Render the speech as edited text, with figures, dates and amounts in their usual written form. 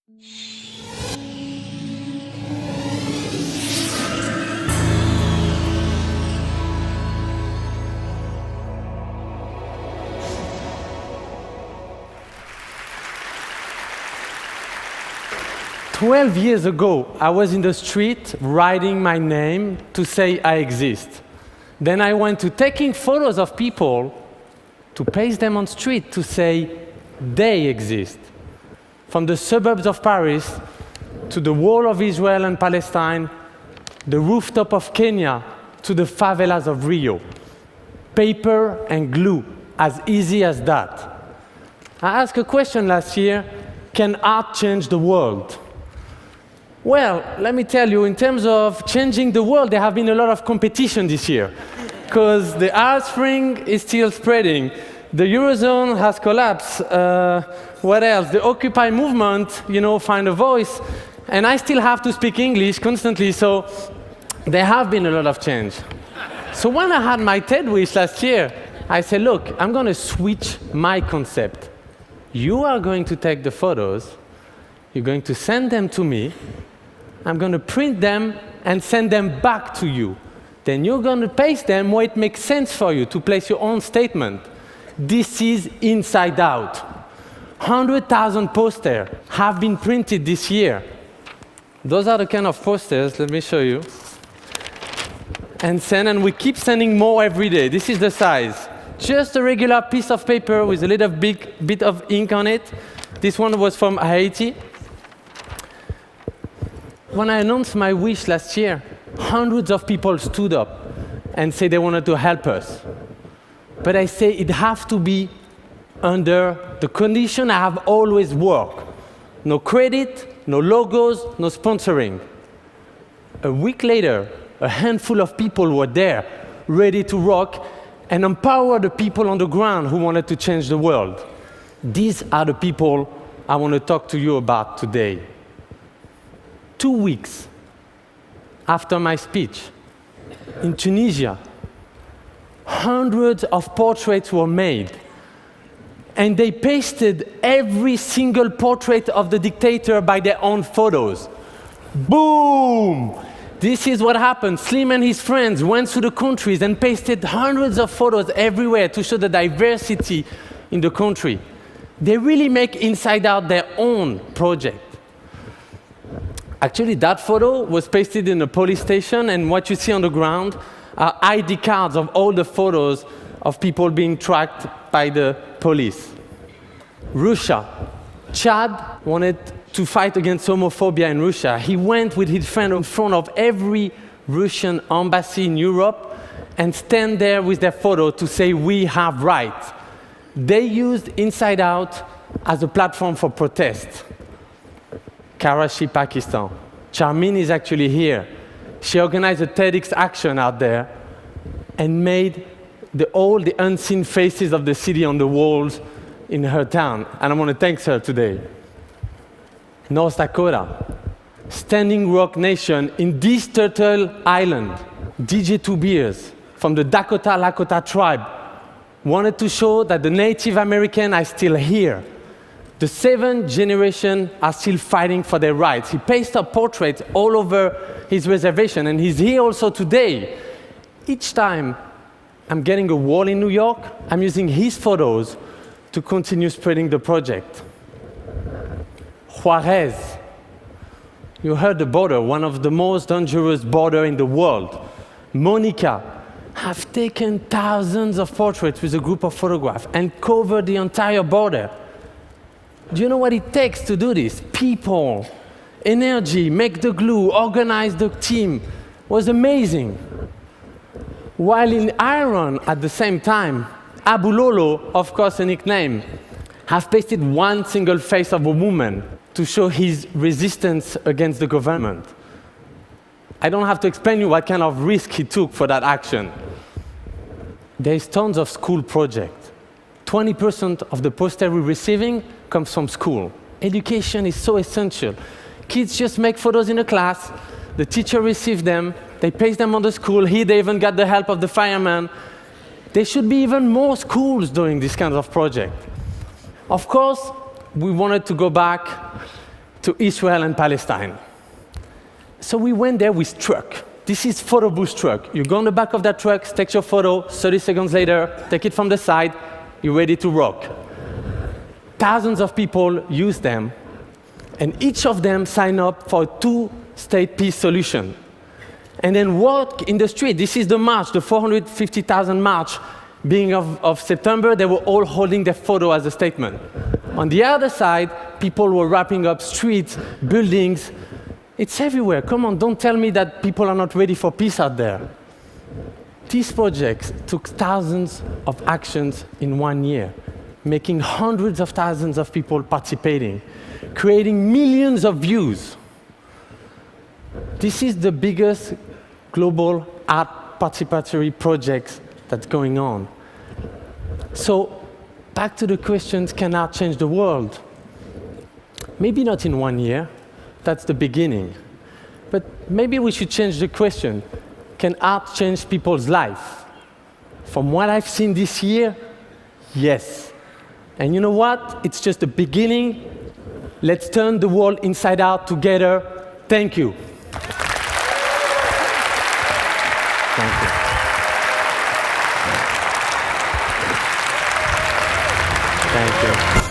"12 years ago, I was in the street writing my name to say I exist. Then I went to taking photos of people to paste them on street to say they exist. From the suburbs of Paris to the wall of Israel and Palestine, the rooftop of Kenya to the favelas of Rio. Paper and glue, as easy as that. I asked a question last year, can art change the world? Well, let me tell you, in terms of changing the world, there have been a lot of competition this year, because the Arab Spring is still spreading. The Eurozone has collapsed. What else? The Occupy movement, find a voice. And I still have to speak English constantly, so there have been a lot of change. So when I had my TED Wish last year, I said, look, I'm going to switch my concept. You are going to take the photos, you're going to send them to me, I'm going to print them and send them back to you. Then you're going to paste them where it makes sense for you to place your own statement. This is inside out. 100,000 posters have been printed this year. Those are the kind of posters, let me show you. And we keep sending more every day. This is the size. Just a regular piece of paper with a little bit of ink on it. This one was from Haiti. When I announced my wish last year, hundreds of people stood up and said they wanted to help us. But I say it has to be under the condition I have always worked. No credit, no logos, no sponsoring. A week later, a handful of people were there, ready to rock and empower the people on the ground who wanted to change the world. These are the people I want to talk to you about today. 2 weeks after my speech, in Tunisia, hundreds of portraits were made. And they pasted every single portrait of the dictator by their own photos. Boom! This is what happened. Slim and his friends went to the countries and pasted hundreds of photos everywhere to show the diversity in the country. They really make Inside Out their own project. Actually, that photo was pasted in a police station, and what you see on the ground are ID cards of all the photos of people being tracked by the police. Russia. Chad wanted to fight against homophobia in Russia. He went with his friend in front of every Russian embassy in Europe and stand there with their photo to say, we have rights. They used Inside Out as a platform for protest. Karachi, Pakistan. Charmin is actually here. She organized a TEDx action out there and made all the unseen faces of the city on the walls in her town. And I want to thank her today. North Dakota. Standing Rock Nation in this Turtle Island. DJ Two Beers from the Dakota Lakota tribe wanted to show that the Native Americans are still here. The 7th generation are still fighting for their rights. He pasted up portraits all over his reservation, and he's here also today. Each time I'm getting a wall in New York, I'm using his photos to continue spreading the project. Juarez. You heard the border, one of the most dangerous borders in the world. Monica have taken thousands of portraits with a group of photographers and covered the entire border. Do you know what it takes to do this? People, energy, make the glue, organize the team. It was amazing. While in Iran, at the same time, Abu Lolo, of course a nickname, has pasted one single face of a woman to show his resistance against the government. I don't have to explain you what kind of risk he took for that action. There's tons of school projects. 20% of the poster we're receiving comes from school. Education is so essential. Kids just make photos in a class, the teacher receives them, they paste them on the school, here they even got the help of the fireman. There should be even more schools doing this kind of project. Of course, we wanted to go back to Israel and Palestine. So we went there with truck. This is photo booth truck. You go on the back of that truck, take your photo, 30 seconds later, take it from the side, you're ready to rock. Thousands of people use them, and each of them sign up for a two-state peace solution. And then walk in the street. This is the march, the 450,000 march. Beginning of September, they were all holding their photo as a statement. On the other side, people were wrapping up streets, buildings. It's everywhere. Come on, don't tell me that people are not ready for peace out there. These projects took thousands of actions in 1 year, making hundreds of thousands of people participating, creating millions of views. This is the biggest global art participatory project that's going on. So, back to the questions, can art change the world? Maybe not in 1 year, that's the beginning. But maybe we should change the question, can art change people's life? From what I've seen this year, yes. And you know what? It's just the beginning. Let's turn the world inside out together. Thank you. Thank you. Thank you.